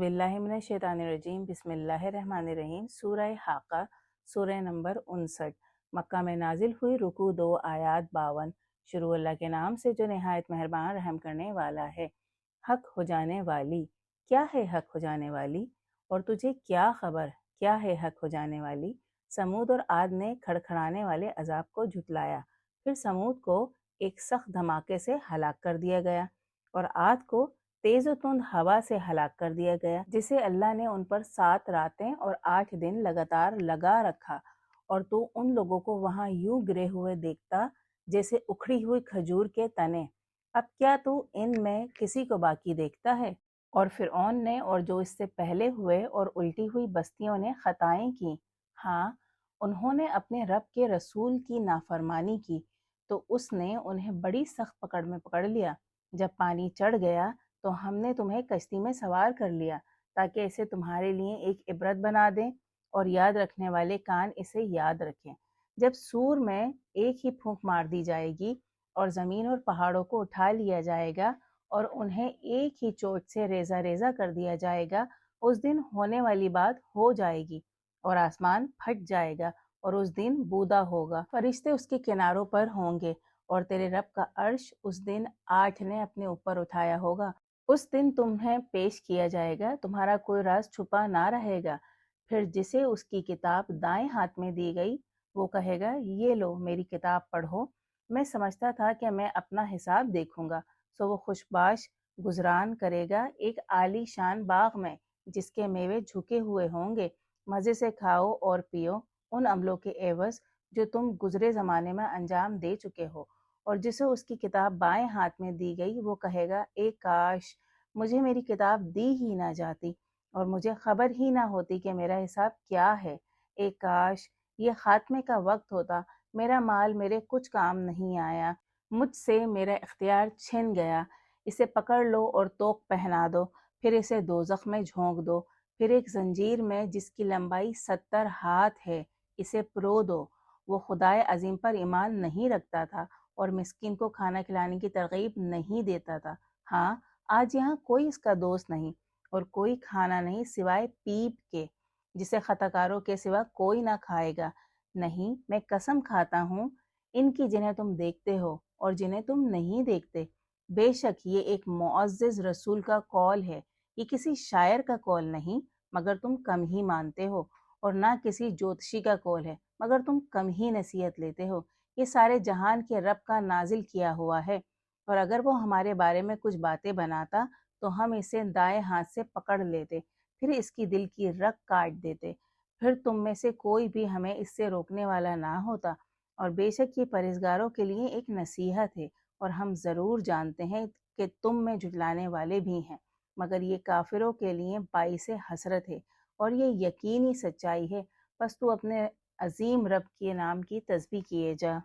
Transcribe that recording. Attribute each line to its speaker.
Speaker 1: बिल्लाहि मिनश शैतानिर रजीम बिस्मिल्लाहिर्रहमानिर्रहीम। सूरह हाका सूरह नंबर 59 मक्का में नाजिल हुई। रुकू 2 आयात 52। शुरू अल्लाह के नाम से जो नहायत मेहरबान रहम करने वाला है। हक हो जाने वाली, क्या है हक हो जाने वाली? और तुझे क्या खबर, क्या है हक हो जाने वाली? समूद और आद ने खड़खड़ाने वाले अजाब को झुटलाया। फिर समूद को एक सख्त धमाके से हलाक कर दिया गया और आद को तेज और तुंद हवा से हलाक कर दिया गया, जिसे अल्लाह ने उन पर 7 रातें और 8 दिन लगातार लगा रखा। और तू उन लोगों को वहां यूं गिरे हुए देखता जैसे उखड़ी हुई खजूर के तने। अब क्या तू इनमें किसी को बाकी देखता है? और फिरौन ने और जो इससे पहले हुए और उल्टी हुई बस्तियों ने खताएं की। हाँ, उन्होंने अपने रब के रसूल की नाफरमानी की तो उसने उन्हें बड़ी सख्त पकड़ में पकड़ लिया। जब पानी चढ़ गया तो हमने तुम्हें कश्ती में सवार कर लिया ताकि इसे तुम्हारे लिए एक इबरत बना दें और याद रखने वाले कान इसे याद रखें। जब सूर में एक ही फूंक मार दी जाएगी और ज़मीन और पहाड़ों को उठा लिया जाएगा और उन्हें एक ही चोट से रेजा रेजा कर दिया जाएगा, उस दिन होने वाली बात हो जाएगी और आसमान फट जाएगा और उस दिन बूदा होगा। फरिश्ते उसके किनारों पर होंगे और तेरे रब का अर्श उस दिन 8 ने अपने ऊपर उठाया होगा। उस दिन तुम्हें पेश किया जाएगा, तुम्हारा कोई राज छुपा ना रहेगा। फिर जिसे उसकी किताब दाएं हाथ में दी गई वो कहेगा, ये लो मेरी किताब पढ़ो, मैं समझता था कि मैं अपना हिसाब देखूंगा। सो वो खुशबाश गुजरान करेगा एक आली शान बाग में जिसके मेवे झुके हुए होंगे। मज़े से खाओ और पियो उन अमलों के एवज जो तुम गुजरे ज़माने में अंजाम दे चुके हो। और जिसे उसकी किताब बाएं हाथ में दी गई वो कहेगा, एक काश मुझे मेरी किताब दी ही ना जाती और मुझे खबर ही ना होती कि मेरा हिसाब क्या है। एक काश ये खात्मे का वक्त होता, मेरा माल मेरे कुछ काम नहीं आया, मुझसे मेरा इख्तियार छिन गया। इसे पकड़ लो और तोक पहना दो, फिर इसे दोज़ख में झोंक दो, फिर एक जंजीर में जिसकी लंबाई 70 हाथ है इसे परो दो। वो खुदाए अजीम पर ईमान नहीं रखता था और मिस्किन को खाना खिलाने की तरगीब नहीं देता था। हाँ, आज यहाँ कोई इसका दोस्त नहीं और कोई खाना नहीं सिवाय पीप के, जिसे खताकारों के सिवा कोई ना खाएगा। नहीं, मैं कसम खाता हूँ इनकी जिन्हें तुम देखते हो और जिन्हें तुम नहीं देखते। बेशक ये एक मुअज़्ज़िज़ रसूल का कौल है, ये किसी शायर का कौल नहीं मगर तुम कम ही मानते हो, और ना किसी ज्योतिषी का कौल है मगर तुम कम ही नसीहत लेते हो। ये सारे जहान के रब का नाजिल किया हुआ है, और अगर वो हमारे बारे में कुछ बातें बनाता तो हम इसे दाएं हाथ से पकड़ लेते, फिर इसकी दिल की रग काट देते, फिर तुम में से कोई भी हमें इससे रोकने वाला ना होता। और बेशक ये परहेजगारों के लिए एक नसीहत है, और हम ज़रूर जानते हैं कि तुम में झुटलाने वाले भी हैं, मगर ये काफिरों के लिए बाइसे हसरत है और ये यकीनी सच्चाई है। बस तू अपने अजीम रब के नाम की तस्बीह किए जा।